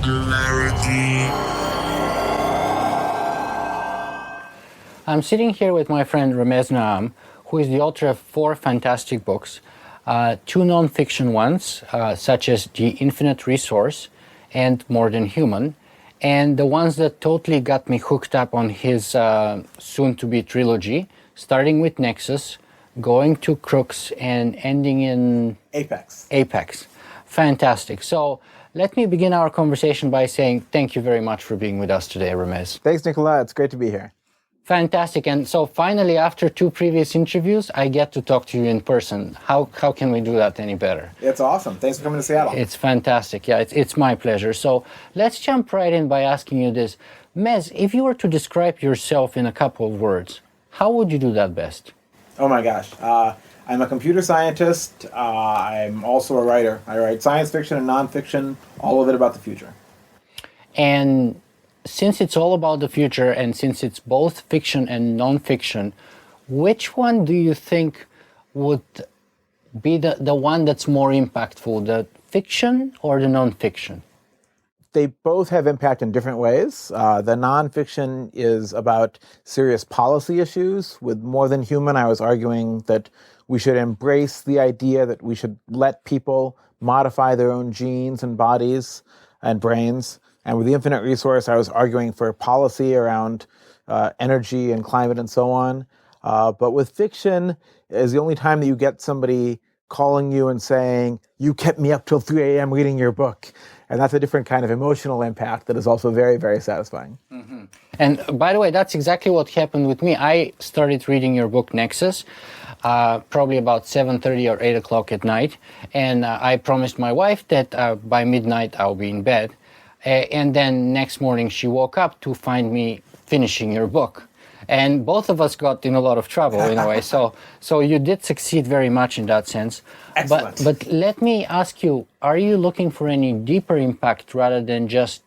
Singularity. I'm sitting here with my friend Ramez Naam, who is the author of 4 fantastic books, 2 non-fiction ones, such as The Infinite Resource and More Than Human, and the ones that totally got me hooked up on his soon-to-be trilogy, starting with Nexus, going to Crooks, and ending in... Apex. Fantastic. So let me begin our conversation by saying thank you very much for being with us today, Ramez. Thanks, Nicola. It's great to be here. Fantastic. And so finally, after 2 previous interviews, I get to talk to you in person. How can we do that any better? It's awesome. Thanks for coming to Seattle. It's fantastic. Yeah, it's my pleasure. So let's jump right in by asking you this. Mez, if you were to describe yourself in a couple of words, how would you do that best? Oh my gosh. I'm a computer scientist. I'm also a writer. I write science fiction and nonfiction, all of it about the future. And since it's all about the future, and since it's both fiction and non-fiction, which one do you think would be the one that's more impactful, the fiction or the non-fiction? They both have impact in different ways. The nonfiction is about serious policy issues. With More Than Human, I was arguing that we should embrace the idea that we should let people modify their own genes and bodies and brains. And with The Infinite Resource, I was arguing for policy around energy and climate and so on. But with fiction, is the only time that you get somebody calling you and saying, you kept me up till 3 a.m. reading your book. And that's a different kind of emotional impact that is also very, very satisfying. Mm-hmm. And by the way, that's exactly what happened with me. I started reading your book, Nexus, probably about 7:30 or 8 o'clock at night. And I promised my wife that by midnight I'll be in bed. And then next morning she woke up to find me finishing your book. And both of us got in a lot of trouble in a way. So you did succeed very much in that sense. Excellent. But let me ask you, are you looking for any deeper impact rather than just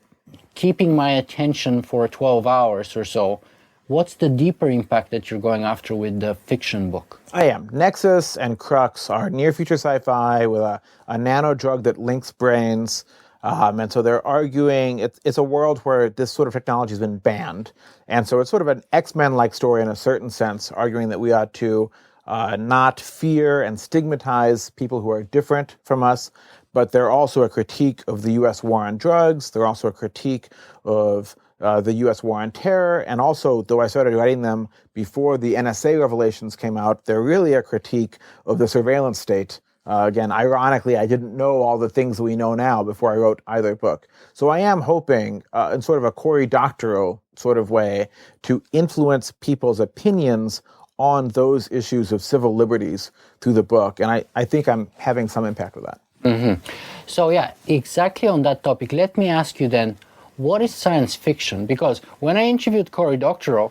keeping my attention for 12 hours or so? What's the deeper impact that you're going after with the fiction book? I am. Nexus and Crux are near-future sci-fi with a nano drug that links brains. And so they're arguing, it's a world where this sort of technology has been banned. And so it's sort of an X-Men-like story in a certain sense, arguing that we ought to not fear and stigmatize people who are different from us. But they're also a critique of the U.S. war on drugs. They're also a critique of the U.S. war on terror. And also, though I started writing them before the NSA revelations came out, they're really a critique of the surveillance state. Again, ironically, I didn't know all the things we know now before I wrote either book. So I am hoping, in sort of a Cory Doctorow sort of way, to influence people's opinions on those issues of civil liberties through the book. And I think I'm having some impact with that. Mm-hmm. So yeah, exactly on that topic, let me ask you then, what is science fiction? Because when I interviewed Cory Doctorow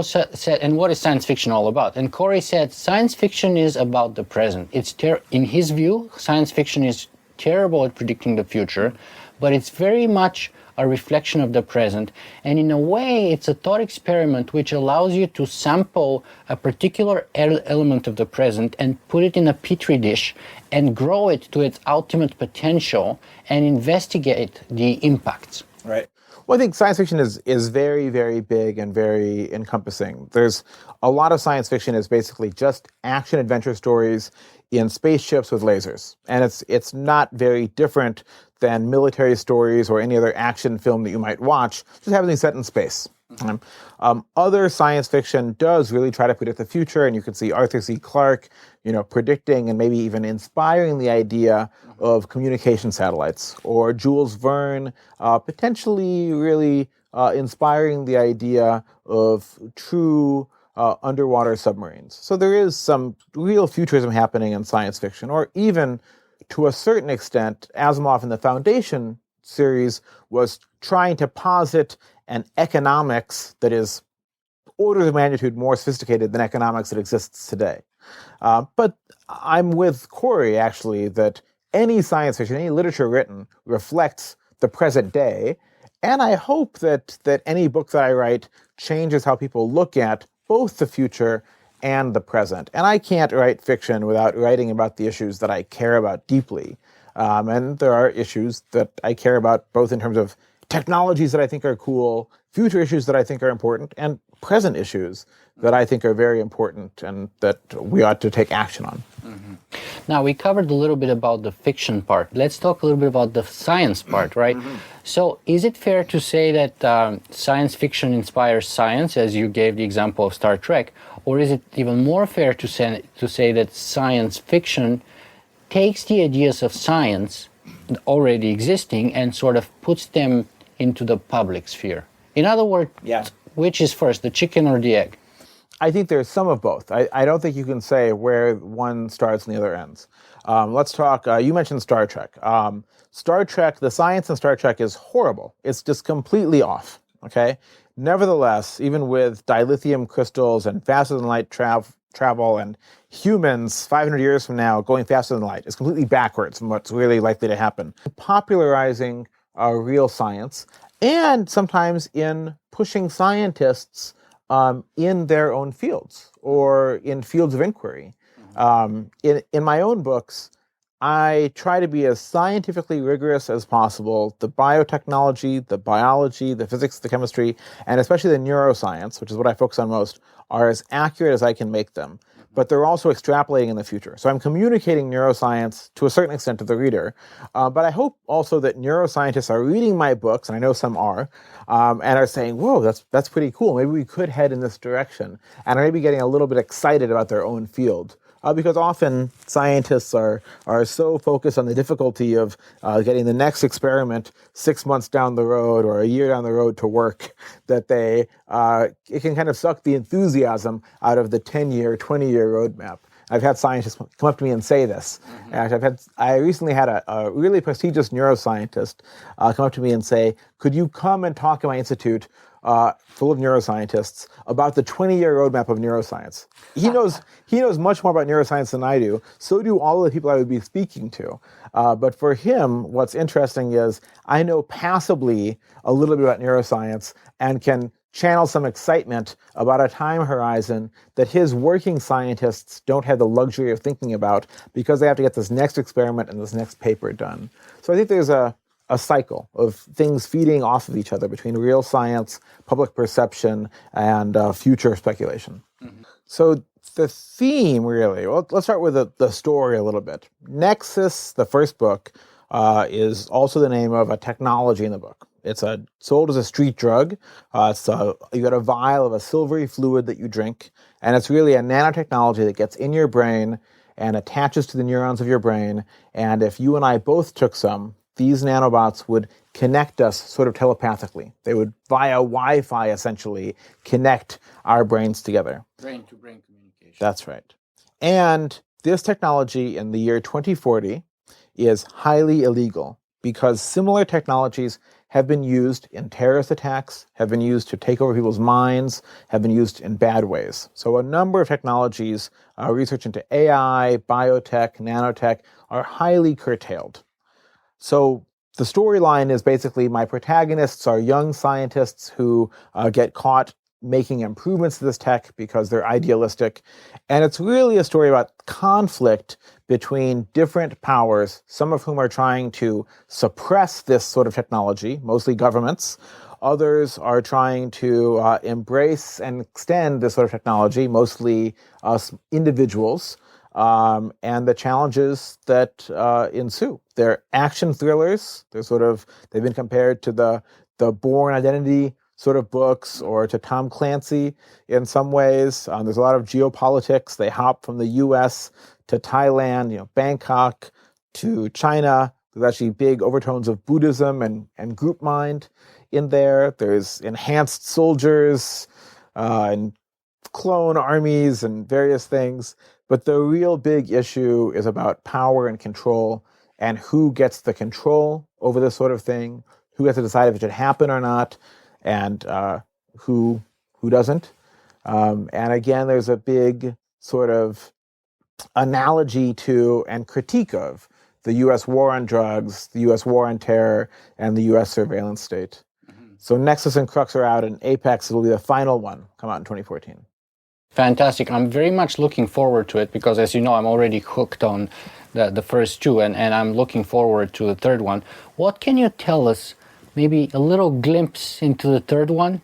said, and what is science fiction all about? And Cory said, science fiction is about the present. In his view, science fiction is terrible at predicting the future, but it's very much a reflection of the present. And in a way, it's a thought experiment which allows you to sample a particular element of the present and put it in a petri dish and grow it to its ultimate potential and investigate the impacts. Right. Well, I think science fiction is very, very big and very encompassing. There's a lot of science fiction is basically just action-adventure stories in spaceships with lasers. And it's not very different than military stories or any other action film that you might watch, just having set in space. Other science fiction does really try to predict the future, and you can see Arthur C. Clarke, predicting and maybe even inspiring the idea of communication satellites, or Jules Verne potentially really inspiring the idea of true underwater submarines. So there is some real futurism happening in science fiction, or even to a certain extent, Asimov in the Foundation series was trying to posit an economics that is orders of magnitude more sophisticated than economics that exists today. But I'm with Cory, actually, that any science fiction, any literature written reflects the present day. And I hope that any book that I write changes how people look at both the future and the present. And I can't write fiction without writing about the issues that I care about deeply. And there are issues that I care about, both in terms of technologies that I think are cool, future issues that I think are important, and present issues that I think are very important and that we ought to take action on. Now, we covered a little bit about the fiction part. Let's talk a little bit about the science part, right? So is it fair to say that science fiction inspires science, as you gave the example of Star Trek, or is it even more fair to say that science fiction takes the ideas of science already existing and sort of puts them into the public sphere? In other words, which is first, the chicken or the egg? I think there's some of both. I don't think you can say where one starts and the other ends. Let's talk, you mentioned Star Trek. Star Trek, the science in Star Trek is horrible. It's just completely off, okay? Nevertheless, even with dilithium crystals and faster than light travel and humans 500 years from now going faster than light, it's completely backwards from what's really likely to happen. Popularizing real science, and sometimes in pushing scientists in their own fields or in fields of inquiry. In my own books, I try to be as scientifically rigorous as possible. The biotechnology, the biology, the physics, the chemistry, and especially the neuroscience, which is what I focus on most, are as accurate as I can make them. But they're also extrapolating in the future. So I'm communicating neuroscience to a certain extent to the reader. But I hope also that neuroscientists are reading my books, and I know some are, and are saying, whoa, that's pretty cool. Maybe we could head in this direction. And are maybe getting a little bit excited about their own field. Because often scientists are so focused on the difficulty of getting the next experiment 6 months down the road or a year down the road to work that it can kind of suck the enthusiasm out of the 10-year, 20-year roadmap. I've had scientists come up to me and say this. And I recently had a really prestigious neuroscientist come up to me and say, could you come and talk at my institute full of neuroscientists about the 20-year roadmap of neuroscience? He knows much more about neuroscience than I do. So do all of the people I would be speaking to. But for him, what's interesting is I know passably a little bit about neuroscience and can channel some excitement about a time horizon that his working scientists don't have the luxury of thinking about because they have to get this next experiment and this next paper done. So I think there's a cycle of things feeding off of each other between real science, public perception, and future speculation. So the theme, really, well, let's start with the story a little bit. Nexus, the first book, is also the name of a technology in the book. It's sold as a street drug. You got a vial of a silvery fluid that you drink, and it's really a nanotechnology that gets in your brain and attaches to the neurons of your brain. And if you and I both took some, these nanobots would connect us sort of telepathically. They would, via Wi-Fi, essentially, connect our brains together. Brain-to-brain communication. That's right. And this technology in the year 2040 is highly illegal because similar technologies have been used in terrorist attacks, have been used to take over people's minds, have been used in bad ways. So a number of technologies, research into AI, biotech, nanotech, are highly curtailed. So the storyline is basically my protagonists are young scientists who get caught making improvements to this tech because they're idealistic. And it's really a story about conflict between different powers, some of whom are trying to suppress this sort of technology, mostly governments. Others are trying to embrace and extend this sort of technology, mostly individuals. And the challenges that ensue. They're action thrillers. They've been compared to the Bourne Identity sort of books or to Tom Clancy in some ways. There's a lot of geopolitics. They hop from the U.S. to Thailand, Bangkok to China. There's actually big overtones of Buddhism and group mind in there. There's enhanced soldiers and clone armies and various things. But the real big issue is about power and control and who gets the control over this sort of thing, who gets to decide if it should happen or not, and who doesn't. And again, there's a big sort of analogy to and critique of the U.S. war on drugs, the U.S. war on terror, and the U.S. surveillance state. So Nexus and Crux are out, and Apex will be the final one, come out in 2014. Fantastic. I'm very much looking forward to it because, as you know, I'm already hooked on the first two, and I'm looking forward to the third one. What can you tell us, maybe a little glimpse into the third one?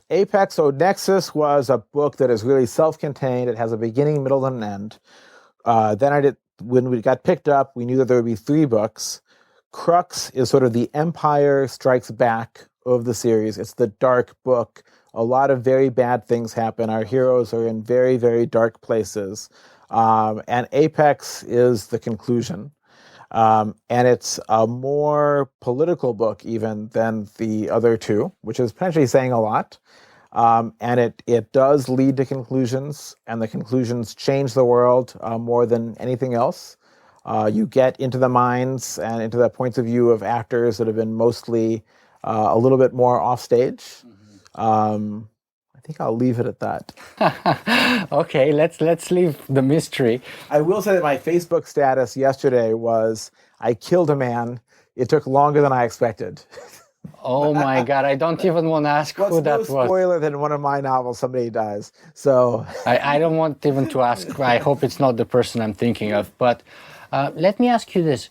Apex, so Nexus was a book that is really self-contained. It has a beginning, middle, and an end. When we got picked up, we knew that there would be 3 books. Crux is sort of the Empire Strikes Back of the series. It's the dark book. A lot of very bad things happen. Our heroes are in very, very dark places. And Apex is the conclusion. And it's a more political book even than the other 2, which is potentially saying a lot. And it does lead to conclusions, and the conclusions change the world more than anything else. You get into the minds and into the points of view of actors that have been mostly a little bit more offstage. I think I'll leave it at that. Okay, let's leave the mystery. I will say that my Facebook status yesterday was, I killed a man. It took longer than I expected. Oh my God, I don't even want to ask who that was. No spoiler that in one of my novels somebody dies. So I don't want even to ask. I hope it's not the person I'm thinking of. But let me ask you this.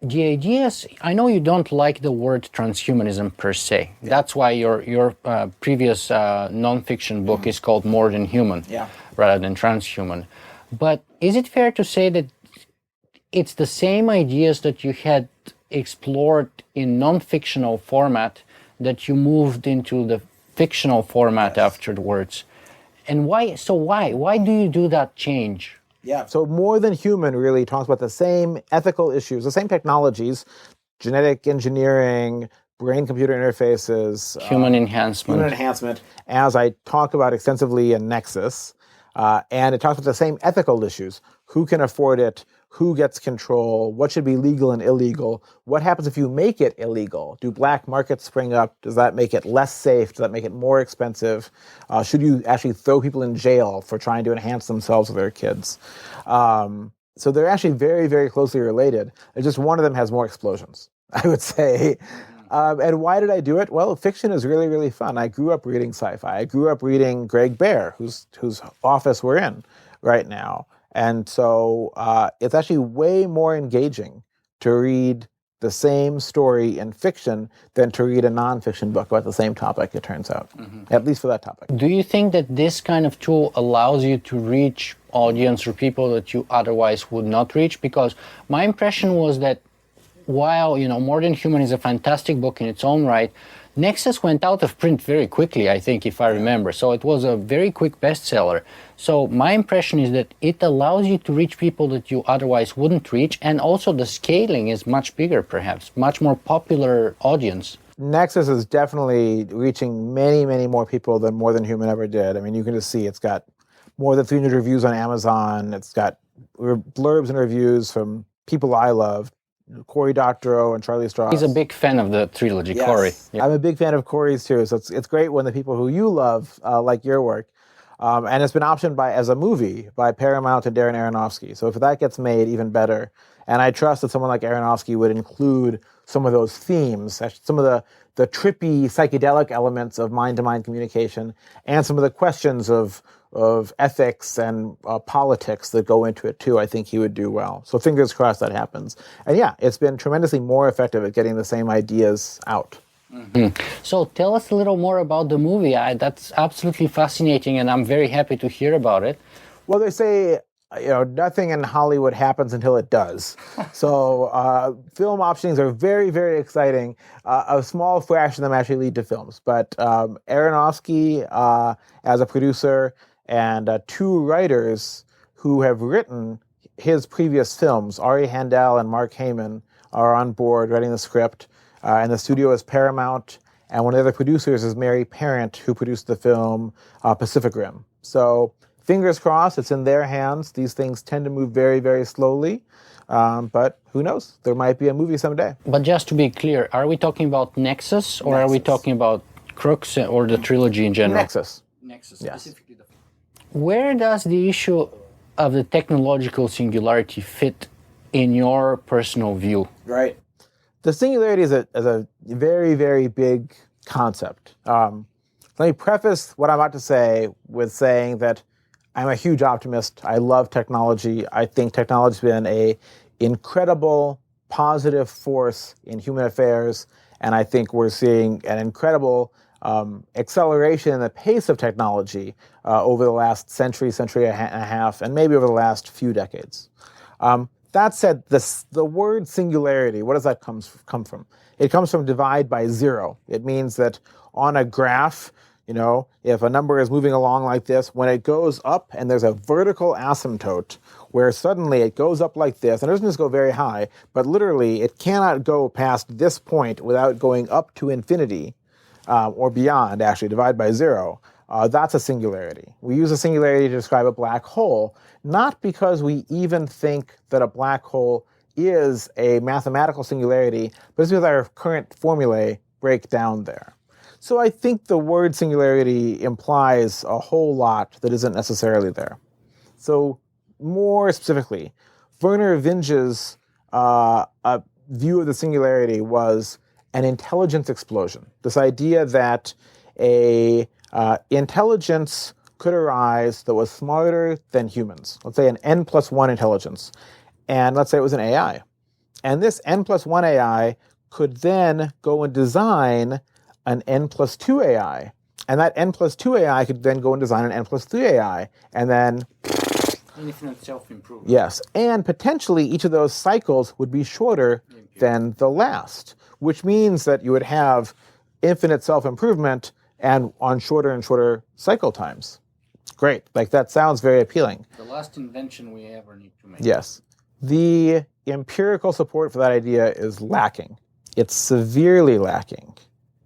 The ideas, I know you don't like the word transhumanism per se. Yeah. That's why your previous nonfiction book is called More Than Human, rather than transhuman. But is it fair to say that it's the same ideas that you had explored in non-fictional format that you moved into the fictional format afterwards? And why? So why do you do that change? Yeah, so More Than Human really talks about the same ethical issues, the same technologies, genetic engineering, brain-computer interfaces, human enhancement, as I talk about extensively in Nexus. And it talks about the same ethical issues. Who can afford it? Who gets control? What should be legal and illegal? What happens if you make it illegal? Do black markets spring up? Does that make it less safe? Does that make it more expensive? Should you actually throw people in jail for trying to enhance themselves or their kids? So they're actually very, very closely related. It's just one of them has more explosions, I would say. And why did I do it? Well, fiction is really, really fun. I grew up reading sci-fi. I grew up reading Greg Bear, whose office we're in right now. And so it's actually way more engaging to read the same story in fiction than to read a nonfiction book about the same topic, it turns out, at least for that topic. Do you think that this kind of tool allows you to reach audience or people that you otherwise would not reach? Because my impression was that while, More Than Human is a fantastic book in its own right, Nexus went out of print very quickly, I think, if I remember. So it was a very quick bestseller. So my impression is that it allows you to reach people that you otherwise wouldn't reach, and also the scaling is much bigger, perhaps, much more popular audience. Nexus is definitely reaching many, many more people than More Than Human ever did. I mean, you can just see it's got more than 300 reviews on Amazon. It's got blurbs and reviews from people I love. Cory Doctorow and Charlie Strauss. He's a big fan of the trilogy, yes. Cory. Yeah. I'm a big fan of Cory's too, so it's great when the people who you love like your work. And it's been optioned as a movie by Paramount and Darren Aronofsky. So if that gets made, even better. And I trust that someone like Aronofsky would include some of those themes, some of the trippy psychedelic elements of mind-to-mind communication, and some of the questions of ethics and politics that go into it too. I think he would do well. So fingers crossed that happens. And yeah, it's been tremendously more effective at getting the same ideas out. So tell us a little more about the movie. That's absolutely fascinating, and I'm very happy to hear about it. Well, they say, nothing in Hollywood happens until it does. So film optionings are very, very exciting. A small fraction of them actually lead to films. But Aronofsky, as a producer, and 2 writers who have written his previous films, Ari Handel and Mark Heyman, are on board writing the script. And the studio is Paramount. And one of the other producers is Mary Parent, who produced the film Pacific Rim. So fingers crossed, it's in their hands. These things tend to move very, very slowly. But who knows? There might be a movie someday. But just to be clear, are we talking about Nexus, or are we talking about Crux or the trilogy in general? Nexus, yes. Specifically. Where does the issue of the technological singularity fit in your personal view? Right. The singularity is a very, very big concept. Let me preface what I'm about to say with saying that I'm a huge optimist. I love technology. I think technology's been a incredible positive force in human affairs, and I think we're seeing an incredible acceleration in the pace of technology over the last century and a half, and maybe over the last few decades. That said, the word singularity, what does that come from? It comes from divide by zero. It means that on a graph, if a number is moving along like this, when it goes up and there's a vertical asymptote where suddenly it goes up like this, and it doesn't just go very high, but literally it cannot go past this point without going up to infinity or beyond, actually, divide by zero. That's a singularity. We use a singularity to describe a black hole, not because we even think that a black hole is a mathematical singularity, but it's because our current formulae break down there. So I think the word singularity implies a whole lot that isn't necessarily there. So more specifically, Werner Vinge's view of the singularity was an intelligence explosion. This idea that a intelligence could arise that was smarter than humans. Let's say an n+1 intelligence. And let's say it was an AI. And this n+1 AI could then go and design an n+2 AI. And that n+2 AI could then go and design an n+3 AI. And then infinite self-improvement. Yes. And potentially each of those cycles would be shorter than the last, which means that you would have infinite self-improvement and on shorter and shorter cycle times. Great. That sounds very appealing. The last invention we ever need to make. Yes. The empirical support for that idea is lacking. It's severely lacking.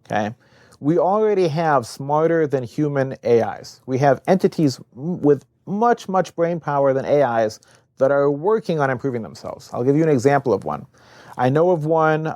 Okay? We already have smarter than human AIs. We have entities with much, much brain power than AIs that are working on improving themselves. I'll give you an example of one. I know of one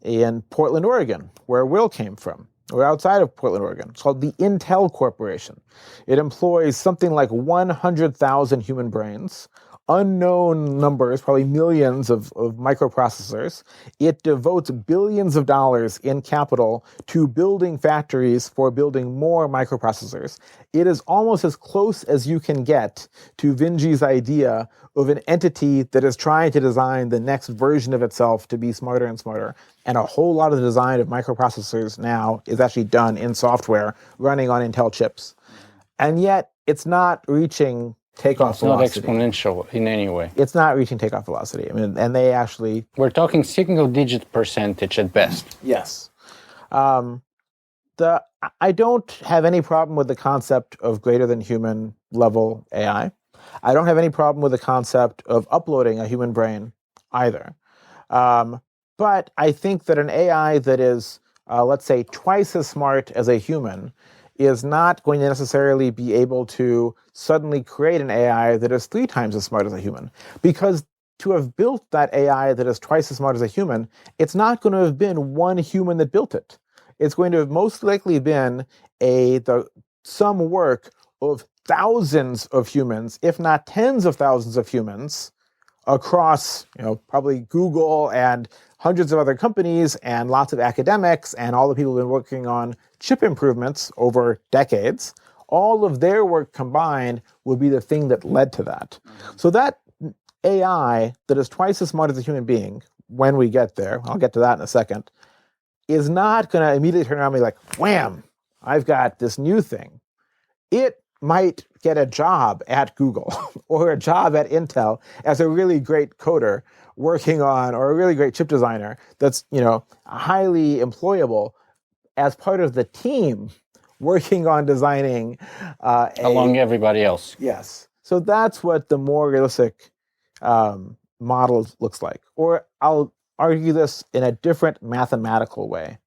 in Portland, Oregon, where Will came from. Or outside of Portland, Oregon. It's called the Intel Corporation. It employs something like 100,000 human brains, unknown numbers, probably millions of microprocessors. It devotes billions of dollars in capital to building factories for building more microprocessors. It is almost as close as you can get to Vinge's idea of an entity that is trying to design the next version of itself to be smarter and smarter. And a whole lot of the design of microprocessors now is actually done in software running on Intel chips. And yet it's not reaching takeoff velocity. It's not exponential in any way. It's not reaching takeoff velocity. I mean, and they actually... We're talking single-digit percentage at best. Yes. I don't have any problem with the concept of greater than human level AI. I don't have any problem with the concept of uploading a human brain either. But I think that an AI that is, let's say, twice as smart as a human is not going to necessarily be able to suddenly create an AI that is 3 times as smart as a human. Because to have built that AI that is twice as smart as a human, it's not going to have been one human that built it. It's going to have most likely been some work of thousands of humans, if not tens of thousands of humans, across probably Google and hundreds of other companies and lots of academics and all the people who've been working on chip improvements over decades. All of their work combined would be the thing that led to that. Mm-hmm. So that AI that is twice as smart as a human being, when we get there, I'll get to that in a second, is not going to immediately turn around and be like, wham, I've got this new thing. It might get a job at Google or a job at Intel as a really great coder working on, or a really great chip designer that's, highly employable as part of the team working on designing along everybody else. Yes. So that's what the more realistic model looks like. Or I'll argue this in a different mathematical way.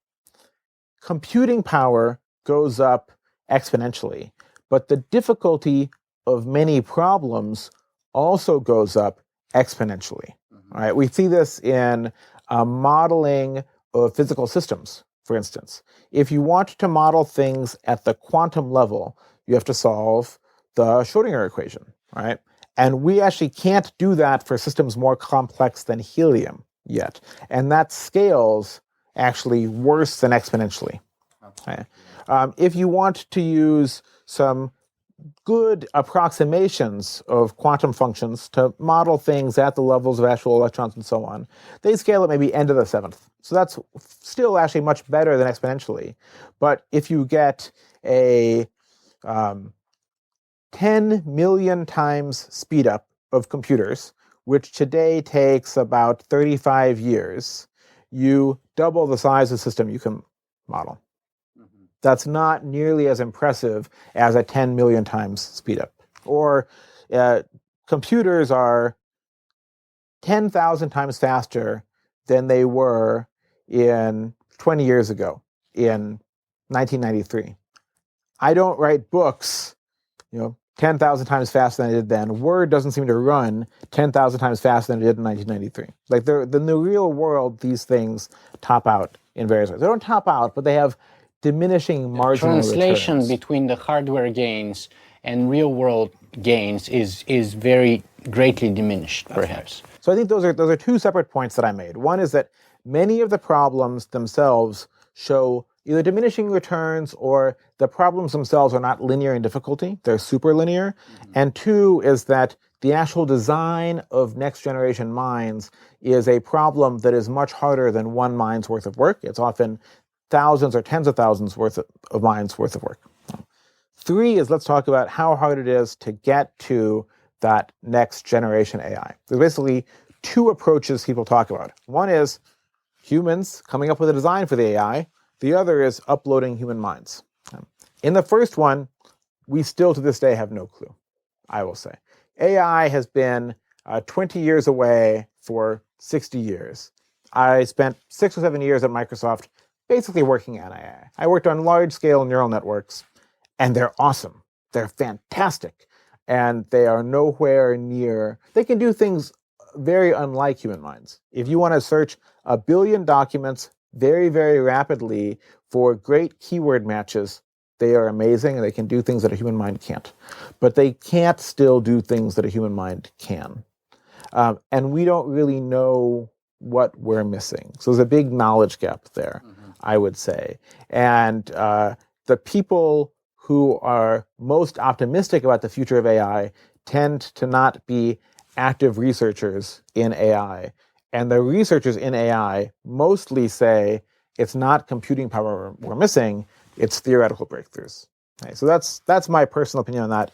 Computing power goes up exponentially, but the difficulty of many problems also goes up exponentially. Mm-hmm. All right? We see this in modeling of physical systems, for instance. If you want to model things at the quantum level, you have to solve the Schrodinger equation, right? And we actually can't do that for systems more complex than helium yet. And that scales actually worse than exponentially. Okay? If you want to use some good approximations of quantum functions to model things at the levels of actual electrons and so on, they scale at maybe n to the 7th. So that's still actually much better than exponentially. But if you get a 10 million times speed up of computers, which today takes about 35 years, you double the size of the system you can model. That's not nearly as impressive as a 10 million times speed up. Or computers are 10,000 times faster than they were in 20 years ago, in 1993. I don't write books, 10,000 times faster than I did then. Word doesn't seem to run 10,000 times faster than it did in 1993. Like in the real world, these things top out in various ways. They don't top out, but they have diminishing marginal translation returns. Between the hardware gains and real world gains is very greatly diminished, perhaps. Right. So I think those are two separate points that I made. One is that many of the problems themselves show either diminishing returns or the problems themselves are not linear in difficulty, they're superlinear. And two is that the actual design of next generation mines is a problem that is much harder than one mine's worth of work. It's often thousands or tens of thousands worth of mines worth of work. Three is let's talk about how hard it is to get to that next generation AI. There's basically two approaches people talk about. One is humans coming up with a design for the AI. The other is uploading human minds. In the first one, we still to this day have no clue, I will say. AI has been 20 years away for 60 years. I spent 6 or 7 years at Microsoft basically working on AI. I worked on large-scale neural networks, and they're awesome. They're fantastic. And they are nowhere near... They can do things very unlike human minds. If you want to search 1 billion documents very, very rapidly for great keyword matches, they are amazing, and they can do things that a human mind can't. But they can't still do things that a human mind can. And we don't really know what we're missing. So there's a big knowledge gap there, I would say. And the people who are most optimistic about the future of AI tend to not be active researchers in AI. And the researchers in AI mostly say it's not computing power we're missing, it's theoretical breakthroughs. Okay, so that's my personal opinion on that.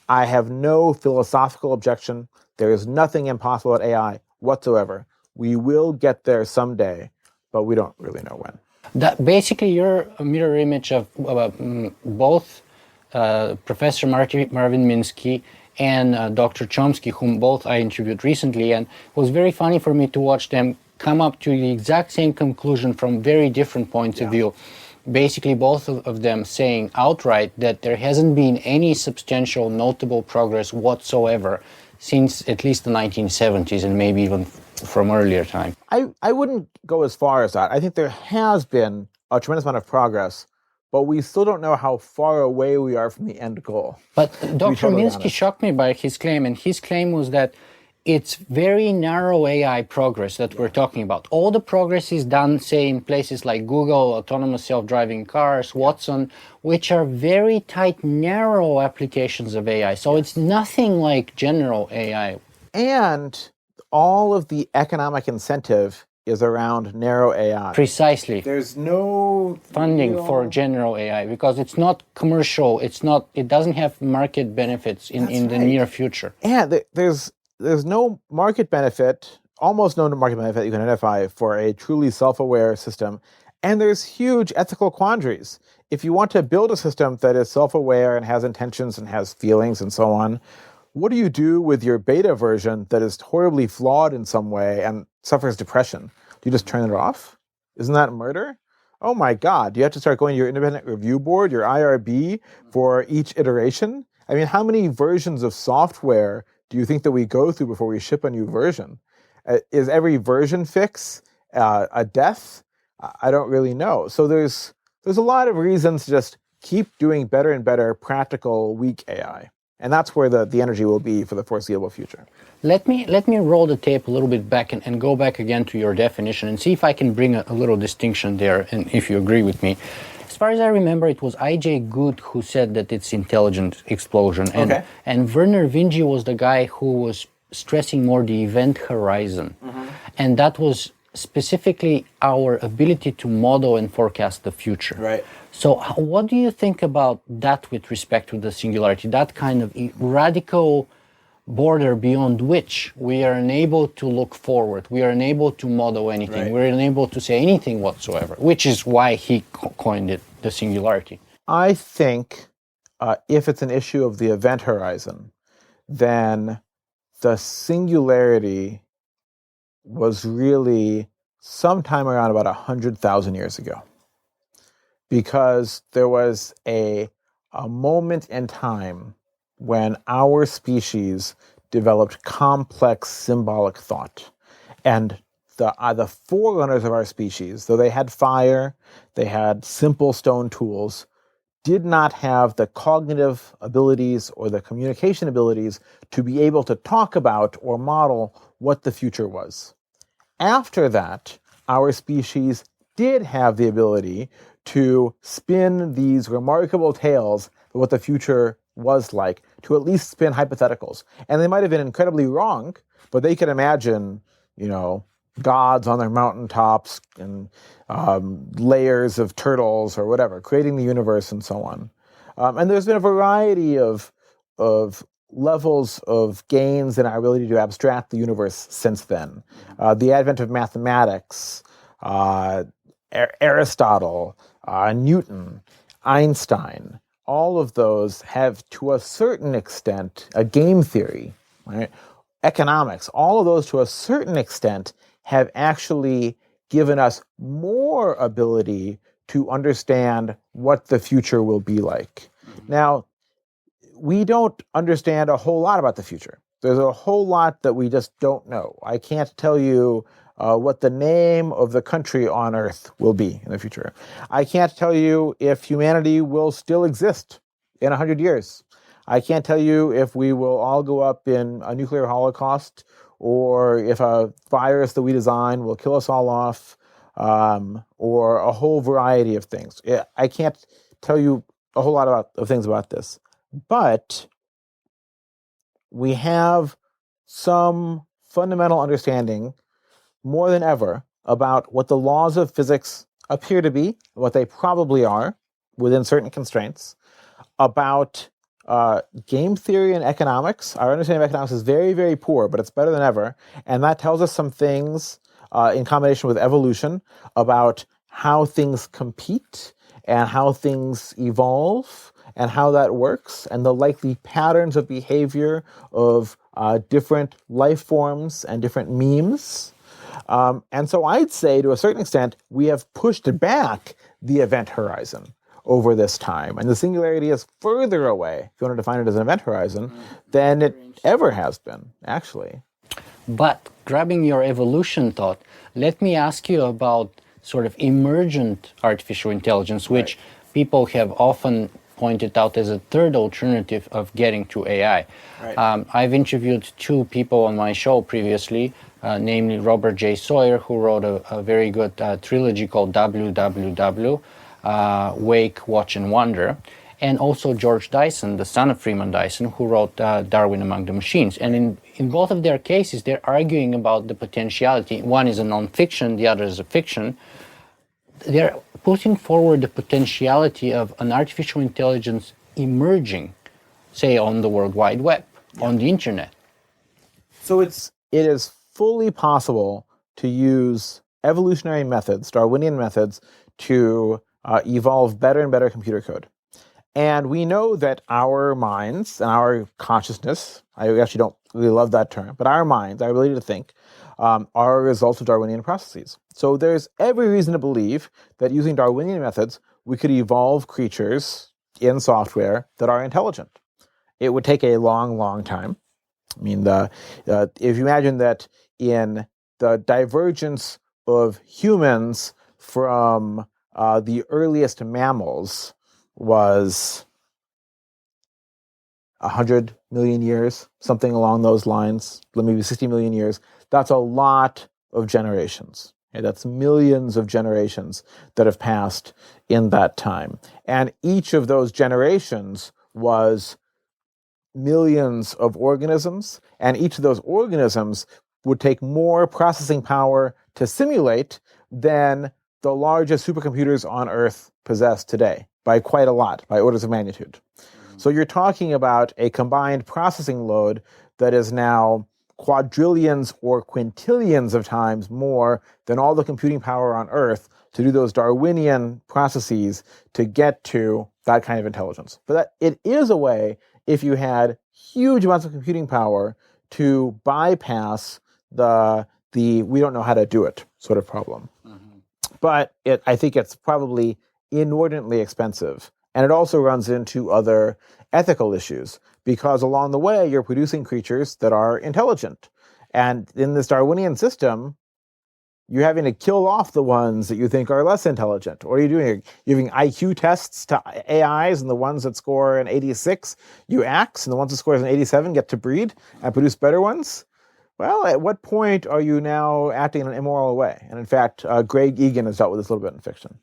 I have no philosophical objection. There is nothing impossible about AI whatsoever. We will get there someday, but we don't really know when. Basically, you're a mirror image of both Professor Marvin Minsky and Dr. Chomsky, whom both I interviewed recently, and it was very funny for me to watch them come up to the exact same conclusion from very different points of view. Basically, both of them saying outright that there hasn't been any substantial, notable progress whatsoever since at least the 1970s and maybe even from earlier time. I wouldn't go as far as that. I think there has been a tremendous amount of progress, but we still don't know how far away we are from the end goal. But Dr. Minsky shocked me by his claim, and his claim was that it's very narrow AI progress that we're talking about. All the progress is done, say, in places like Google, autonomous self-driving cars, Watson, which are very tight, narrow applications of AI. So it's nothing like general AI. And all of the economic incentive is around narrow AI. Precisely. There's no funding for general AI because it's not commercial. It doesn't have market benefits in the near future. Yeah, there's no market benefit, almost no market benefit you can identify for a truly self-aware system. And there's huge ethical quandaries. If you want to build a system that is self-aware and has intentions and has feelings and so on, what do you do with your beta version that is horribly flawed in some way and suffers depression? Do you just turn it off? Isn't that murder? Oh my God, do you have to start going to your independent review board, your IRB, for each iteration? I mean, how many versions of software do you think that we go through before we ship a new version? Is every version fix a death? I don't really know. So there's a lot of reasons to just keep doing better and better practical, weak AI. And that's where the energy will be for the foreseeable future. Let me roll the tape a little bit back and go back again to your definition and see if I can bring a little distinction there, and if you agree with me. as far as I remember, it was I.J. Good who said that it's intelligent explosion, Okay. and Werner Vinge was the guy who was stressing more the event horizon, and that was specifically our ability to model and forecast the future. Right. So, what do you think about that with respect to the singularity? That kind of radical border beyond which we are unable to look forward, we are unable to model anything, Right. we're unable to say anything whatsoever, which is why he coined it the singularity. I think if it's an issue of the event horizon, then the singularity was really sometime around about 100,000 years ago, because there was a moment in time when our species developed complex symbolic thought. And the forerunners of our species, though they had fire, they had simple stone tools, did not have the cognitive abilities or the communication abilities to be able to talk about or model what the future was. After that, our species did have the ability to spin these remarkable tales of what the future was like, to at least spin hypotheticals. And they might have been incredibly wrong, but they could imagine, gods on their mountaintops and layers of turtles or whatever, creating the universe and so on. And there's been a variety of levels of gains in our ability to abstract the universe since then. The advent of mathematics, Aristotle, Newton, Einstein, all of those have, to a certain extent, a game theory, right? Economics, all of those, to a certain extent, have actually given us more ability to understand what the future will be like. Now, we don't understand a whole lot about the future. There's a whole lot that we just don't know. I can't tell you what the name of the country on Earth will be in the future. I can't tell you if humanity will still exist in 100 years. I can't tell you if we will all go up in a nuclear holocaust, or if a virus that we design will kill us all off, or a whole variety of things. I can't tell you a whole lot of things about this. But we have some fundamental understanding, more than ever, about what the laws of physics appear to be, what they probably are, within certain constraints, about game theory and economics. Our understanding of economics is very, very poor, but it's better than ever. And that tells us some things, in combination with evolution, about how things compete and how things evolve and how that works, and the likely patterns of behavior of different life forms and different memes. And so I'd say, to a certain extent, we have pushed back the event horizon over this time. And the singularity is further away, if you want to define it as an event horizon, than it ever has been, actually. But grabbing your evolution thought, let me ask you about sort of emergent artificial intelligence, which people have often pointed out as a third alternative of getting to AI. I've interviewed two people on my show previously, namely Robert J. Sawyer, who wrote a very good trilogy called WWW, Wake, Watch, and Wonder, and also George Dyson, the son of Freeman Dyson, who wrote Darwin Among the Machines. And in both of their cases, they're arguing about the potentiality. One is a non-fiction, the other is a fiction. They're putting forward the potentiality of an artificial intelligence emerging, say, on the World Wide Web, on the internet. So it is fully possible to use evolutionary methods, Darwinian methods, to evolve better and better computer code. And we know that our minds and our consciousness, I actually don't really love that term, but our minds, our ability to think, are a result of Darwinian processes. So there's every reason to believe that using Darwinian methods, we could evolve creatures in software that are intelligent. It would take a long, long time. I mean, if you imagine that in the divergence of humans from the earliest mammals was 100 million years, something along those lines, maybe 60 million years. That's a lot of generations. Okay, that's millions of generations that have passed in that time. And each of those generations was millions of organisms, and each of those organisms would take more processing power to simulate than the largest supercomputers on Earth possess today, by quite a lot, by orders of magnitude. So you're talking about a combined processing load that is now quadrillions or quintillions of times more than all the computing power on Earth to do those Darwinian processes to get to that kind of intelligence. But that, it is a way, if you had huge amounts of computing power, to bypass the we don't know how to do it sort of problem. But I think it's probably inordinately expensive. And it also runs into other ethical issues, because along the way, you're producing creatures that are intelligent. And in this Darwinian system, you're having to kill off the ones that you think are less intelligent. What are you doing? You're giving IQ tests to AIs, and the ones that score an 86, you axe, and the ones that score an 87 get to breed and produce better ones? Well, at what point are you now acting in an immoral way? And in fact, Greg Egan has dealt with this a little bit in fiction.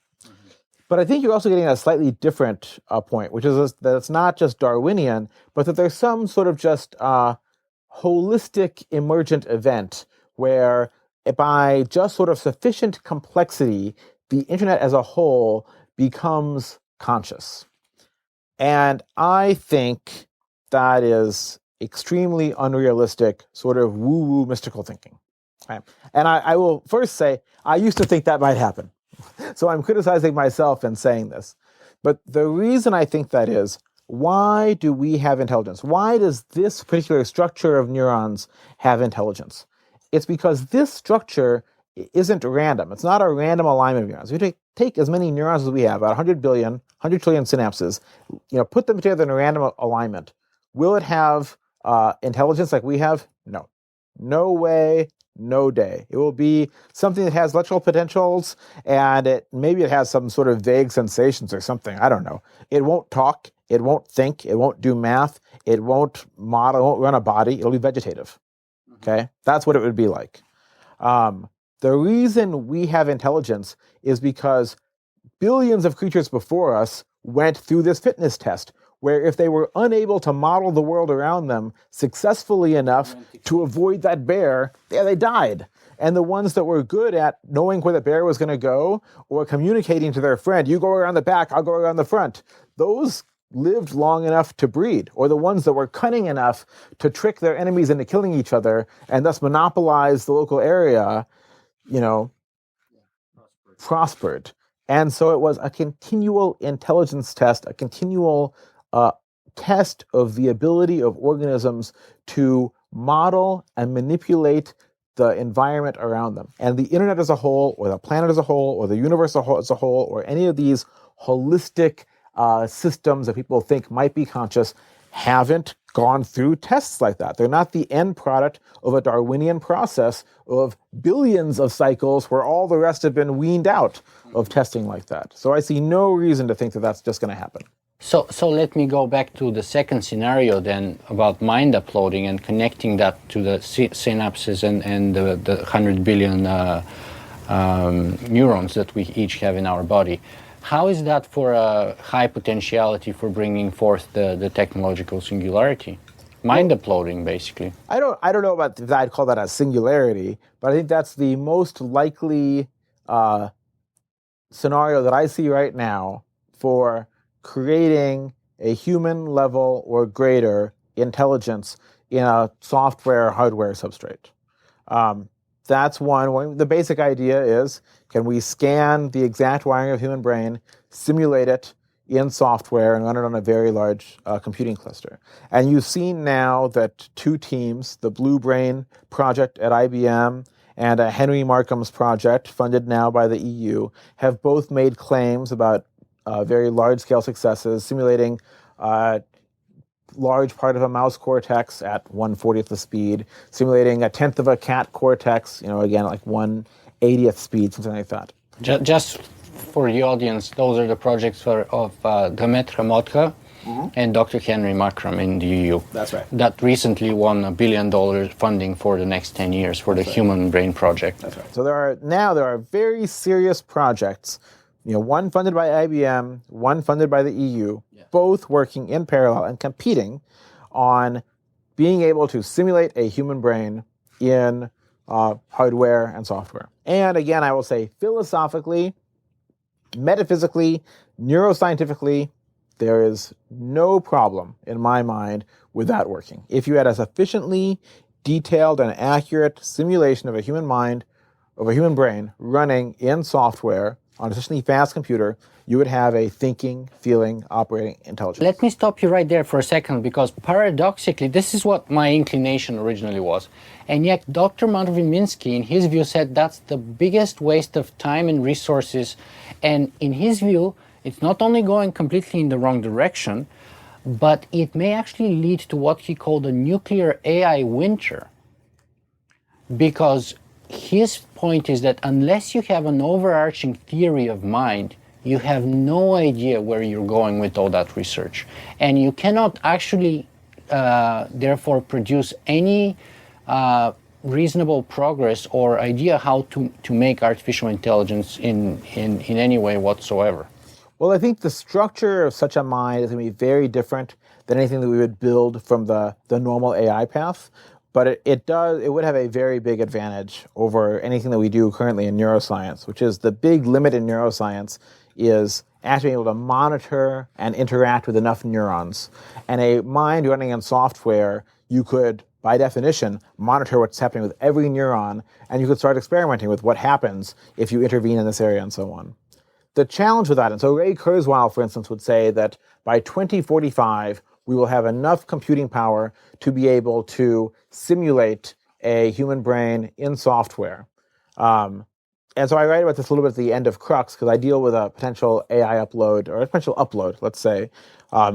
But I think you're also getting a slightly different point, which is that it's not just Darwinian, but that there's some sort of just holistic emergent event where, by just sort of sufficient complexity, the internet as a whole becomes conscious. And I think that is extremely unrealistic, sort of woo-woo mystical thinking. Right? And I will first say, I used to think that might happen. So I'm criticizing myself in saying this. But the reason I think that is, why do we have intelligence? Why does this particular structure of neurons have intelligence? It's because this structure isn't random. It's not a random alignment of neurons. We take as many neurons as we have, about 100 billion, 100 trillion synapses, put them together in a random alignment. Will it have intelligence like we have? No. No way, no day. It will be something that has electrical potentials, and maybe it has some sort of vague sensations or something. I don't know. It won't talk. It won't think. It won't do math. It won't model. It won't run a body. It'll be vegetative. Okay? That's what it would be like. The reason we have intelligence is because billions of creatures before us went through this fitness test, where if they were unable to model the world around them successfully enough to avoid that bear, they died. And the ones that were good at knowing where the bear was going to go, or communicating to their friend, you go around the back, I'll go around the front, those lived long enough to breed. Or the ones that were cunning enough to trick their enemies into killing each other and thus monopolize the local area, prospered. And so it was a continual intelligence test, a continual test of the ability of organisms to model and manipulate the environment around them. And the internet as a whole, or the planet as a whole, or the universe as a whole, or any of these holistic systems that people think might be conscious, haven't gone through tests like that. They're not the end product of a Darwinian process of billions of cycles where all the rest have been weaned out of testing like that. So I see no reason to think that that's just going to happen. So let me go back to the second scenario then, about mind uploading and connecting that to the synapses and the 100 billion neurons that we each have in our body. How is that for a high potentiality for bringing forth the technological singularity? Mind uploading, basically. I don't know about that. I'd call that a singularity, but I think that's the most likely scenario that I see right now for creating a human level or greater intelligence in a software hardware substrate. That's one. The basic idea is, can we scan the exact wiring of the human brain, simulate it in software, and run it on a very large computing cluster? And you've seen now that two teams, the Blue Brain project at IBM and Henry Markham's project, funded now by the EU, have both made claims about very large-scale successes, simulating large part of a mouse cortex at 1/40th the speed, simulating 1/10 of a cat cortex, again, like 1/80th speed, something like that. Just for the audience, those are the projects of Demet Ramotka, and Dr. Henry Markram in the EU. That's right. That recently won $1 billion funding for the next 10 years for the Human Brain Project. That's right. So there are very serious projects, one funded by IBM, one funded by the EU, both working in parallel and competing on being able to simulate a human brain in hardware and software. And again, I will say philosophically, metaphysically, neuroscientifically, there is no problem in my mind with that working. If you had a sufficiently detailed and accurate simulation of a human mind, of a human brain running in software on a sufficiently fast computer, you would have a thinking, feeling, operating intelligence. Let me stop you right there for a second, because paradoxically, this is what my inclination originally was. And yet Dr. Marvin Minsky, in his view, said that's the biggest waste of time and resources. And in his view, it's not only going completely in the wrong direction, but it may actually lead to what he called a nuclear AI winter. Because his point is that unless you have an overarching theory of mind, you have no idea where you're going with all that research. And you cannot actually, therefore, produce any reasonable progress or idea how to make artificial intelligence in any way whatsoever. Well, I think the structure of such a mind is going to be very different than anything that we would build from the normal AI path. But it would have a very big advantage over anything that we do currently in neuroscience, which is the big limit in neuroscience is actually being able to monitor and interact with enough neurons. And a mind running in software, you could, by definition, monitor what's happening with every neuron, and you could start experimenting with what happens if you intervene in this area and so on. The challenge with that, and so Ray Kurzweil, for instance, would say that by 2045, we will have enough computing power to be able to simulate a human brain in software. And so I write about this a little bit at the end of Crux, because I deal with a potential AI upload, or a potential upload, let's say,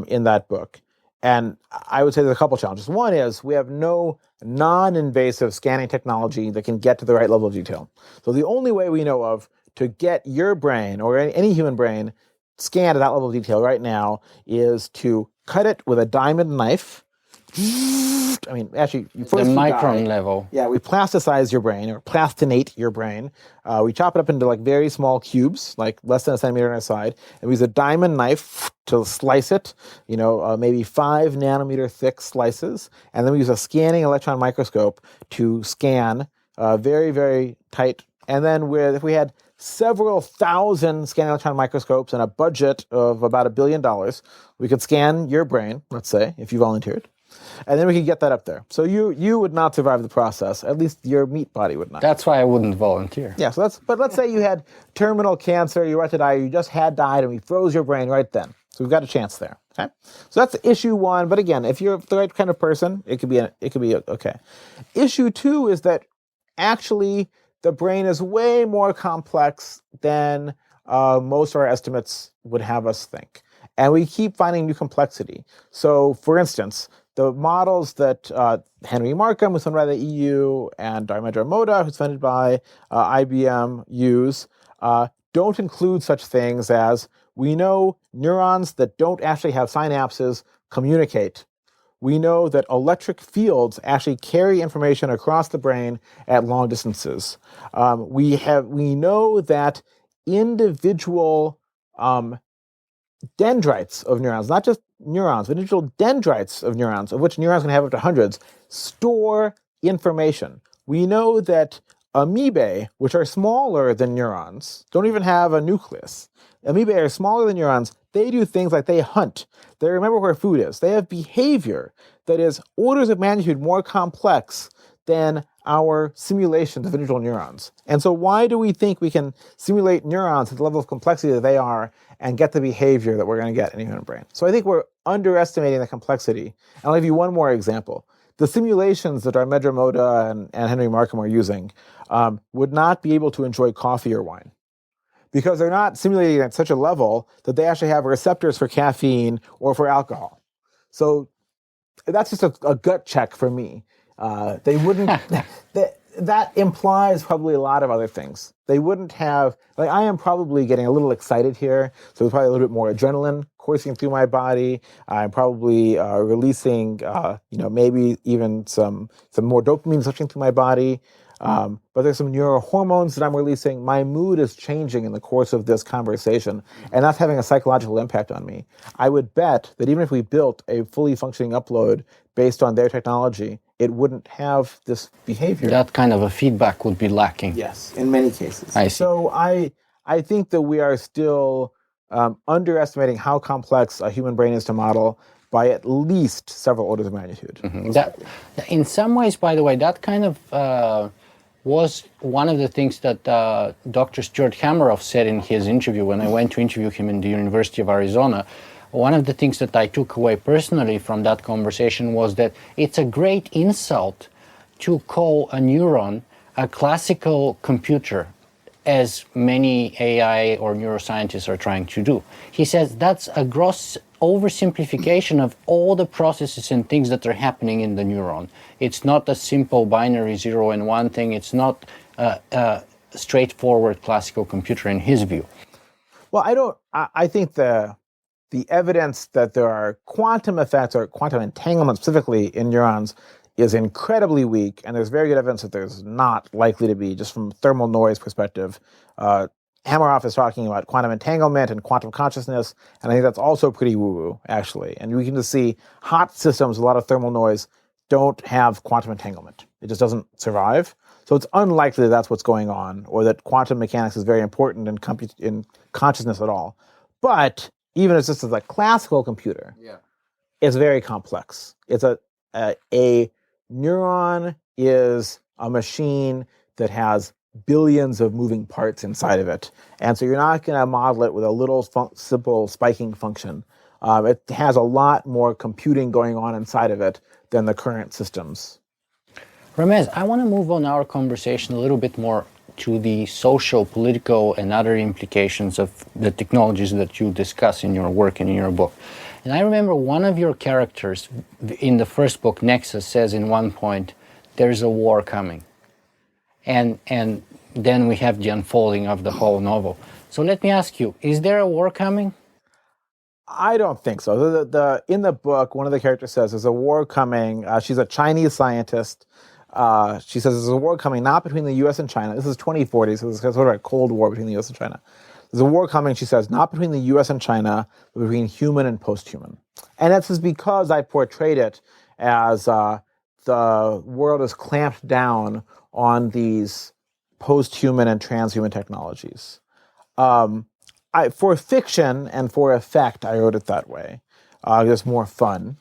in that book. And I would say there's a couple challenges. One is we have no non-invasive scanning technology that can get to the right level of detail. So the only way we know of to get your brain, or any human brain, scanned at that level of detail right now is to cut it with a diamond knife. I mean, actually, the micron level. Yeah, we plasticize your brain, or plastinate your brain. We chop it up into like very small cubes, like less than a centimeter on a side, and we use a diamond knife to slice it, maybe 5 nanometer thick slices, and then we use a scanning electron microscope to scan very, very tight. And then if we had several thousand scanning electron microscopes and a budget of about $1 billion, we could scan your brain, let's say, if you volunteered. And then we could get that up there. So you would not survive the process. At least your meat body would not. That's why I wouldn't volunteer. Yeah, but let's say you had terminal cancer, you were about to die, you just had died, and we froze your brain right then. So we've got a chance there. Okay? So that's issue one. But again, if you're the right kind of person, it could be okay. Issue two is that actually the brain is way more complex than most of our estimates would have us think. And we keep finding new complexity. So, for instance, the models that Henry Markram, who's funded by the EU, and Dharmendra Mota, who's funded by IBM, use, don't include such things as, we know neurons that don't actually have synapses communicate. We know that electric fields actually carry information across the brain at long distances. We know that individual dendrites of neurons, not just neurons, but individual dendrites of neurons, of which neurons can have up to hundreds, store information. We know that amoebae, which are smaller than neurons, don't even have a nucleus. Amoebae are smaller than neurons. They do things like they hunt. They remember where food is. They have behavior that is orders of magnitude more complex than our simulations of individual neurons. And so why do we think we can simulate neurons at the level of complexity that they are and get the behavior that we're going to get in a human brain? So I think we're underestimating the complexity. And I'll give you one more example. The simulations that Dharmendra Mota and Henry Markram are using would not be able to enjoy coffee or wine, because they're not simulating at such a level that they actually have receptors for caffeine or for alcohol. So that's just a gut check for me. They wouldn't. that implies probably a lot of other things. They wouldn't have, like, I am probably getting a little excited here, so there's probably a little bit more adrenaline coursing through my body. I'm probably releasing, maybe even some more dopamine switching through my body. But there's some neurohormones that I'm releasing. My mood is changing in the course of this conversation, and that's having a psychological impact on me. I would bet that even if we built a fully functioning upload based on their technology, it wouldn't have this behavior. That kind of a feedback would be lacking. Yes, in many cases. I see. So I think that we are still underestimating how complex a human brain is to model by at least several orders of magnitude. That, in some ways, by the way, that kind of was one of the things that Dr. Stuart Hameroff said in his interview when I went to interview him in the University of Arizona. One of the things that I took away personally from that conversation was that it's a great insult to call a neuron a classical computer, as many AI or neuroscientists are trying to do. He says that's a gross oversimplification of all the processes and things that are happening in the neuron. It's not a simple binary 0 and 1 thing. It's not a straightforward classical computer in his view. Well, I think the evidence that there are quantum effects or quantum entanglement specifically in neurons is incredibly weak, and there's very good evidence that there's not likely to be, just from thermal noise perspective. Hameroff is talking about quantum entanglement and quantum consciousness, and I think that's also pretty woo-woo, actually. And we can just see hot systems, a lot of thermal noise, don't have quantum entanglement. It just doesn't survive. So it's unlikely that that's what's going on, or that quantum mechanics is very important in consciousness at all. But even as just as a classical computer, it's very complex. It's a neuron is a machine that has billions of moving parts inside of it. And so you're not going to model it with a little simple spiking function. It has a lot more computing going on inside of it than the current systems. Ramez, I want to move on our conversation a little bit more to the social, political, and other implications of the technologies that you discuss in your work and in your book. And I remember one of your characters in the first book, Nexus, says in one point, there's a war coming. And then we have the unfolding of the whole novel. So let me ask you, is there a war coming? I don't think so. In the book, one of the characters says there's a war coming. She's a Chinese scientist. She says there's a war coming, not between the U.S. and China. This is 2040, so this is sort of a Cold War between the U.S. and China. There's a war coming, she says, not between the U.S. and China, but between human and post-human. And that's because I portrayed it as the world is clamped down on these post-human and transhuman technologies. For fiction and for effect, I wrote it that way. Just more fun.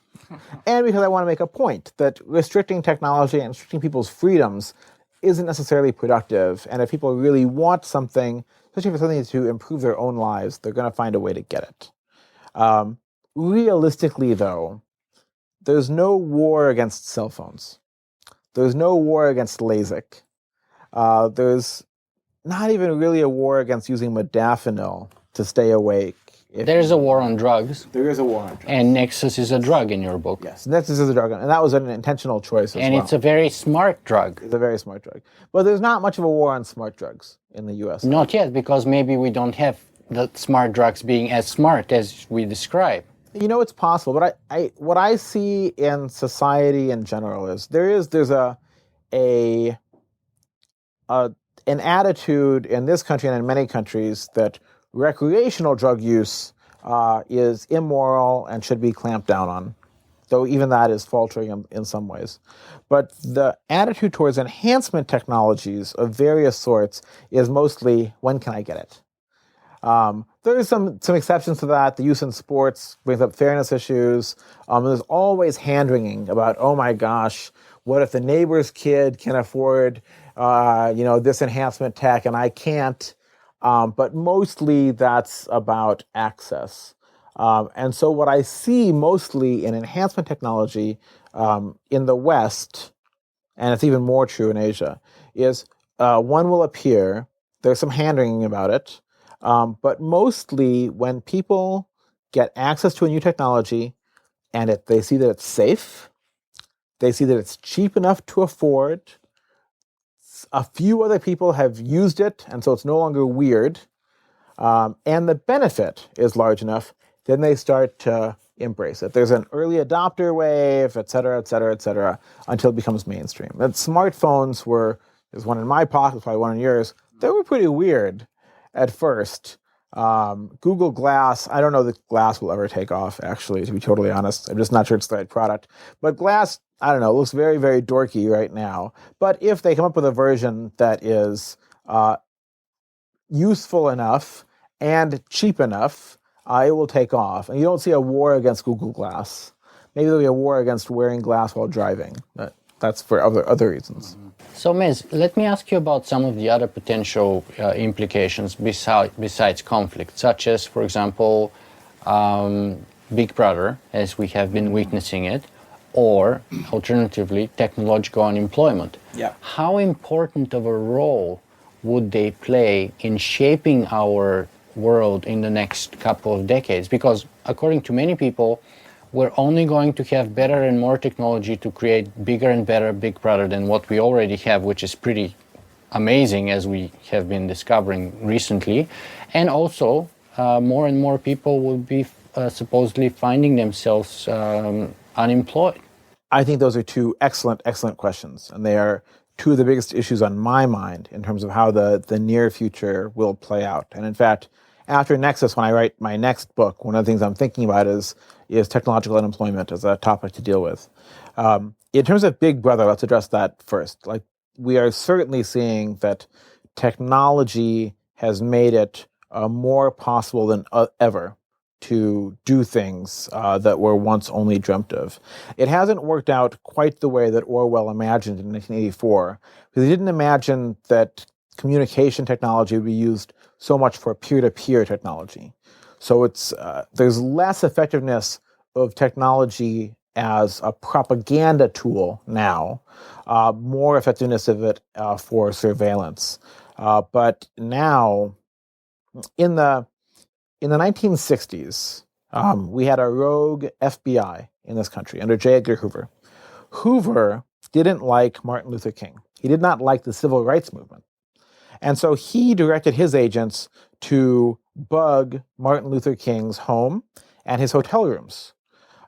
And because I want to make a point that restricting technology and restricting people's freedoms isn't necessarily productive. And if people really want something, especially for something to improve their own lives, they're going to find a way to get it. Realistically, though, there's no war against cell phones. There's no war against LASIK. There's not even really a war against using modafinil to stay awake. There's a war on drugs. There is a war on drugs. And Nexus is a drug in your book. Yes, Nexus is a drug, and that was an intentional choice as well. And it's a very smart drug. It's a very smart drug. But there's not much of a war on smart drugs in the U.S. Not yet, because maybe we don't have the smart drugs being as smart as we describe. You know, it's possible, but what I see in society in general is there's an attitude in this country and in many countries that recreational drug use is immoral and should be clamped down on, though even that is faltering in some ways. But the attitude towards enhancement technologies of various sorts is mostly, when can I get it? There's some exceptions to that. The use in sports brings up fairness issues. There's always hand-wringing about, oh my gosh, what if the neighbor's kid can afford this enhancement tech and I can't? But mostly that's about access. And so what I see mostly in enhancement technology in the West, and it's even more true in Asia, is one will appear, there's some hand-wringing about it, but mostly when people get access to a new technology and they see that it's safe, they see that it's cheap enough to afford, a few other people have used it, and so it's no longer weird, and the benefit is large enough, then they start to embrace it. There's an early adopter wave, et cetera, et cetera, et cetera, until it becomes mainstream. And smartphones were, there's one in my pocket, probably one in yours, they were pretty weird at first. Google Glass, I don't know that Glass will ever take off, actually, to be totally honest. I'm just not sure it's the right product. But Glass, I don't know, looks very, very dorky right now. But if they come up with a version that is useful enough and cheap enough, it will take off. And you don't see a war against Google Glass. Maybe there'll be a war against wearing glass while driving. That's for other reasons. So, Mez, let me ask you about some of the other potential implications besides conflict, such as, for example, Big Brother, as we have been witnessing it, or alternatively, technological unemployment. Yeah. How important of a role would they play in shaping our world in the next couple of decades? Because according to many people, we're only going to have better and more technology to create bigger and better Big Brother than what we already have, which is pretty amazing, as we have been discovering recently. And also, more and more people will be supposedly finding themselves unemployed. I think those are two excellent, excellent questions. And they are two of the biggest issues on my mind in terms of how the near future will play out. And in fact, after Nexus, when I write my next book, one of the things I'm thinking about is technological unemployment as a topic to deal with. In terms of Big Brother, let's address that first. Like, we are certainly seeing that technology has made it more possible than ever to do things that were once only dreamt of. It hasn't worked out quite the way that Orwell imagined in 1984, because he didn't imagine that communication technology would be used so much for peer-to-peer technology. So there's less effectiveness of technology as a propaganda tool now, more effectiveness of it for surveillance. But now, in the 1960s, we had a rogue FBI in this country under J. Edgar Hoover. Hoover didn't like Martin Luther King. He did not like the civil rights movement. And so he directed his agents to bug Martin Luther King's home and his hotel rooms.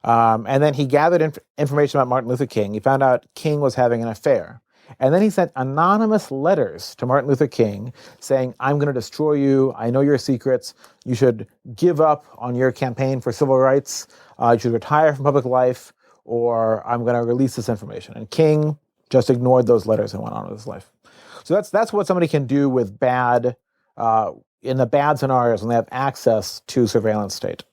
And then he gathered information about Martin Luther King. He found out King was having an affair. And then he sent anonymous letters to Martin Luther King saying, I'm going to destroy you. I know your secrets. You should give up on your campaign for civil rights. You should retire from public life, or I'm going to release this information. And King just ignored those letters and went on with his life. So that's what somebody can do with in the bad scenarios when they have access to surveillance state.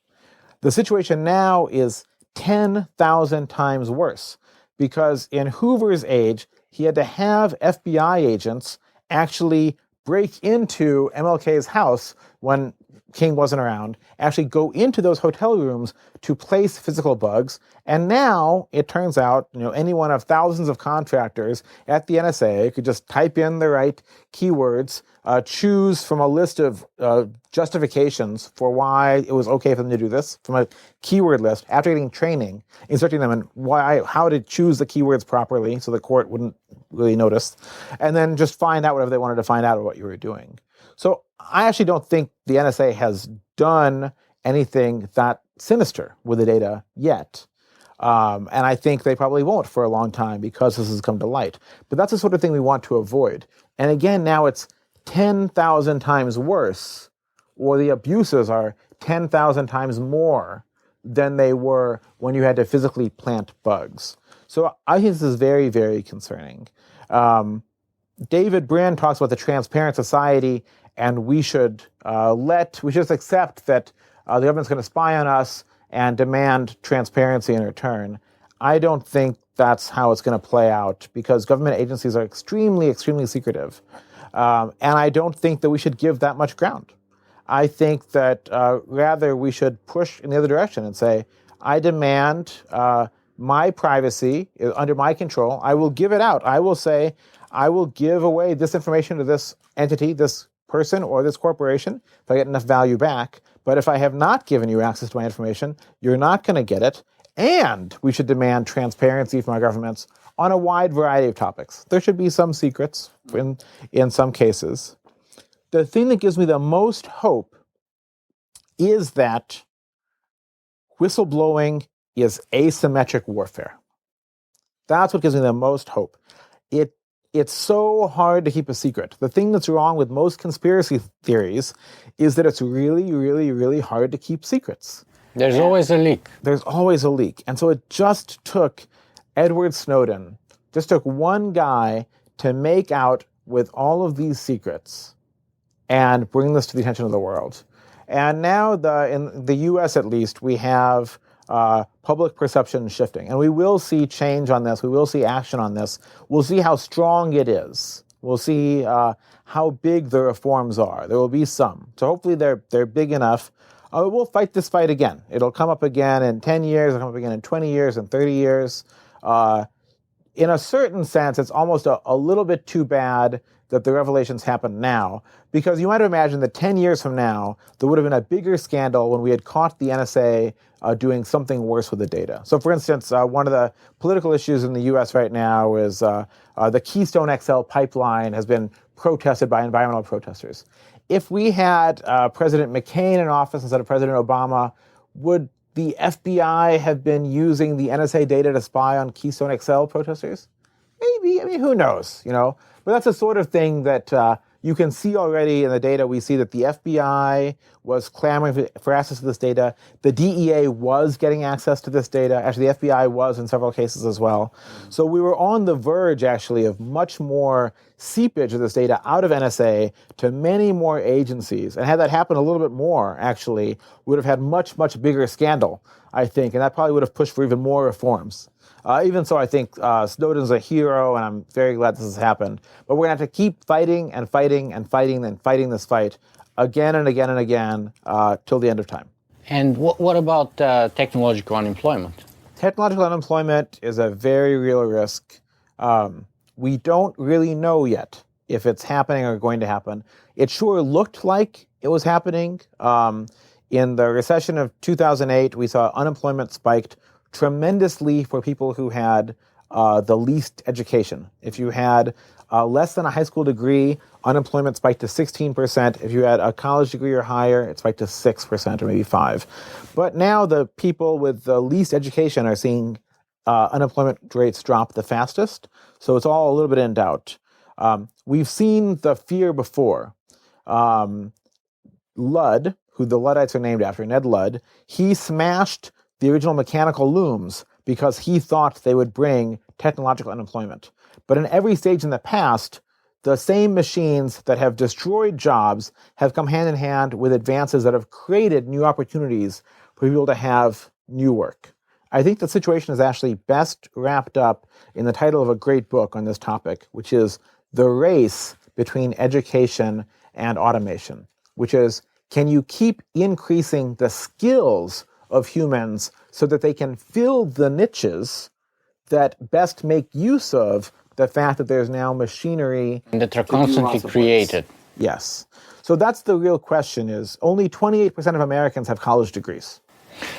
The situation now is 10,000 times worse, because in Hoover's age, he had to have FBI agents actually break into MLK's house when King wasn't around, actually go into those hotel rooms to place physical bugs. And now it turns out, any one of thousands of contractors at the NSA could just type in the right keywords, choose from a list of justifications for why it was okay for them to do this, from a keyword list, after getting training, instructing them in how to choose the keywords properly so the court wouldn't really notice, and then just find out whatever they wanted to find out of what you were doing. So I actually don't think the NSA has done anything that sinister with the data yet. And I think they probably won't for a long time because this has come to light. But that's the sort of thing we want to avoid. And again, now it's 10,000 times worse, or the abuses are 10,000 times more than they were when you had to physically plant bugs. So I think this is very, very concerning. David Brin talks about the transparent society, and we should just accept that the government's going to spy on us and demand transparency in return. I don't think that's how it's going to play out, because government agencies are extremely, extremely secretive. And I don't think that we should give that much ground. I think that rather we should push in the other direction and say, I demand my privacy is under my control. I will give it out. I will say, I will give away this information to this entity, this person, or this corporation if I get enough value back. But if I have not given you access to my information, you're not going to get it. And we should demand transparency from our governments on a wide variety of topics. There should be some secrets in some cases. The thing that gives me the most hope is that whistleblowing is asymmetric warfare. That's what gives me the most hope. It's so hard to keep a secret. The thing that's wrong with most conspiracy theories is that it's really, really, really hard to keep secrets. There's always a leak. There's always a leak. And so it just took Edward Snowden, just took one guy to make out with all of these secrets and bring this to the attention of the world. And now, in the US at least, we have public perception shifting. And we will see change on this. We will see action on this. We'll see how strong it is. We'll see how big the reforms are. There will be some. So hopefully they're big enough. We'll fight this fight again. It'll come up again in 10 years. It'll come up again in 20 years and 30 years. In a certain sense, it's almost a little bit too bad that the revelations happen now, because you might have imagined that 10 years from now, there would have been a bigger scandal when we had caught the NSA doing something worse with the data. So for instance, one of the political issues in the US right now is the Keystone XL pipeline has been protested by environmental protesters. If we had President McCain in office instead of President Obama, would the FBI have been using the NSA data to spy on Keystone XL protesters? Maybe. I mean, who knows, But that's the sort of thing that you can see already in the data. We see that the FBI was clamoring for access to this data. The DEA was getting access to this data. Actually, the FBI was in several cases as well. So we were on the verge, actually, of much more seepage of this data out of NSA to many more agencies. And had that happened a little bit more, actually, we would have had much, much bigger scandal, I think. And that probably would have pushed for even more reforms. Even so, I think Snowden's a hero, and I'm very glad this has happened. But we're going to have to keep fighting and fighting and fighting and fighting this fight again and again and again till the end of time. And what about technological unemployment? Technological unemployment is a very real risk. We don't really know yet if it's happening or going to happen. It sure looked like it was happening. In the recession of 2008, we saw unemployment spiked tremendously for people who had the least education. If you had less than a high school degree, unemployment spiked to 16%. If you had a college degree or higher, it spiked to 6% or maybe 5%. But now the people with the least education are seeing unemployment rates drop the fastest. So it's all a little bit in doubt. We've seen the fear before. Ludd, who the Luddites are named after, Ned Ludd, he smashed the original mechanical looms because he thought they would bring technological unemployment. But in every stage in the past, the same machines that have destroyed jobs have come hand in hand with advances that have created new opportunities for people to have new work. I think the situation is actually best wrapped up in the title of a great book on this topic, which is The Race Between Education and Automation, which is, can you keep increasing the skills of humans so that they can fill the niches that best make use of the fact that there's now machinery and that are constantly created. Yes. So that's the real question is, only 28% of Americans have college degrees.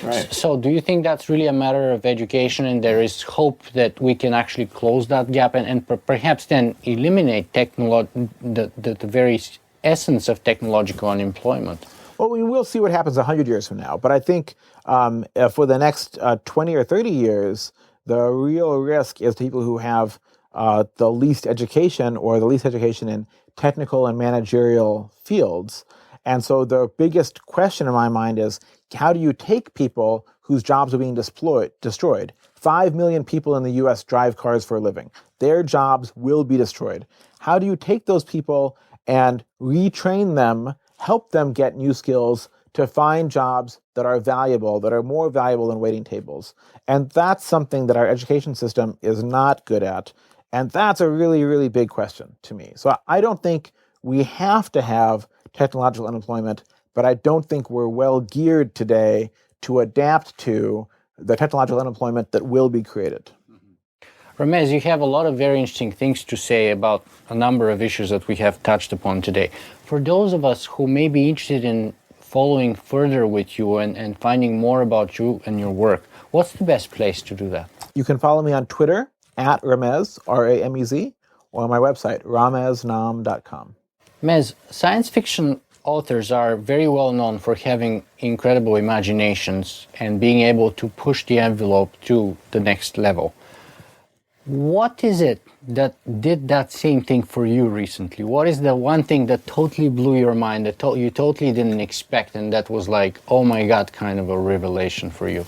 Right. So do you think that's really a matter of education, and there is hope that we can actually close that gap and perhaps then eliminate the very essence of technological unemployment? Well, we will see what happens 100 years from now. But I think for the next 20 or 30 years, the real risk is to people who have the least education or the least education in technical and managerial fields. And so the biggest question in my mind is, how do you take people whose jobs are being destroyed? 5 million people in the U.S. drive cars for a living. Their jobs will be destroyed. How do you take those people and retrain them, help them get new skills to find jobs that are valuable, that are more valuable than waiting tables? And that's something that our education system is not good at. And that's a really, really big question to me. So I don't think we have to have technological unemployment, but I don't think we're well geared today to adapt to the technological unemployment that will be created. Ramez, you have a lot of very interesting things to say about a number of issues that we have touched upon today. For those of us who may be interested in following further with you and finding more about you and your work, what's the best place to do that? You can follow me on Twitter at Ramez, Ramez, or on my website, rameznaam.com. Mez, science fiction authors are very well known for having incredible imaginations and being able to push the envelope to the next level. What is it that did that same thing for you recently? What is the one thing that totally blew your mind, that you totally didn't expect, and that was like, oh my God, kind of a revelation for you?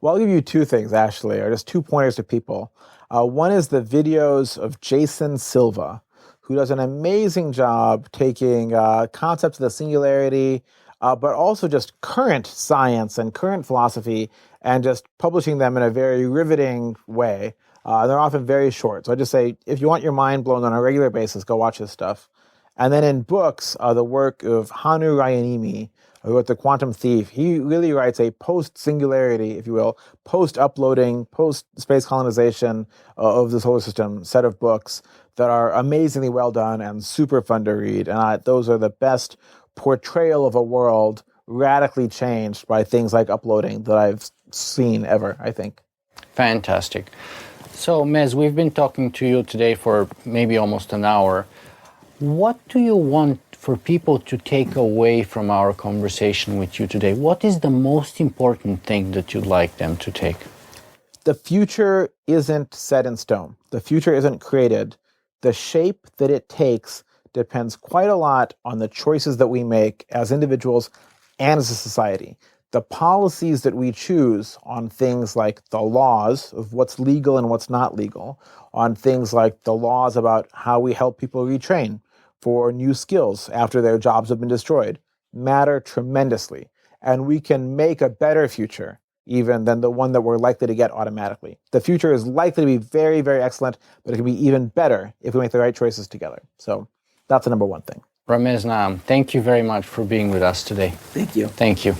Well, I'll give you two things, actually, or just 2 pointers to people. One is the videos of Jason Silva, who does an amazing job taking concepts of the singularity, but also just current science and current philosophy, and just publishing them in a very riveting way. They're often very short. So I just say, if you want your mind blown on a regular basis, go watch this stuff. And then in books, the work of Hannu Rajaniemi, who wrote The Quantum Thief, he really writes a post-singularity, if you will, post-uploading, post-space colonization of the solar system set of books that are amazingly well done and super fun to read. And those are the best portrayal of a world radically changed by things like uploading that I've seen ever, I think. Fantastic. So, Mez, we've been talking to you today for maybe almost an hour. What do you want for people to take away from our conversation with you today? What is the most important thing that you'd like them to take? The future isn't set in stone. The future isn't created. The shape that it takes depends quite a lot on the choices that we make as individuals and as a society. The policies that we choose on things like the laws of what's legal and what's not legal, on things like the laws about how we help people retrain for new skills after their jobs have been destroyed, matter tremendously. And we can make a better future even than the one that we're likely to get automatically. The future is likely to be very, very excellent, but it can be even better if we make the right choices together. So that's the number one thing. Ramez Naam, thank you very much for being with us today. Thank you. Thank you.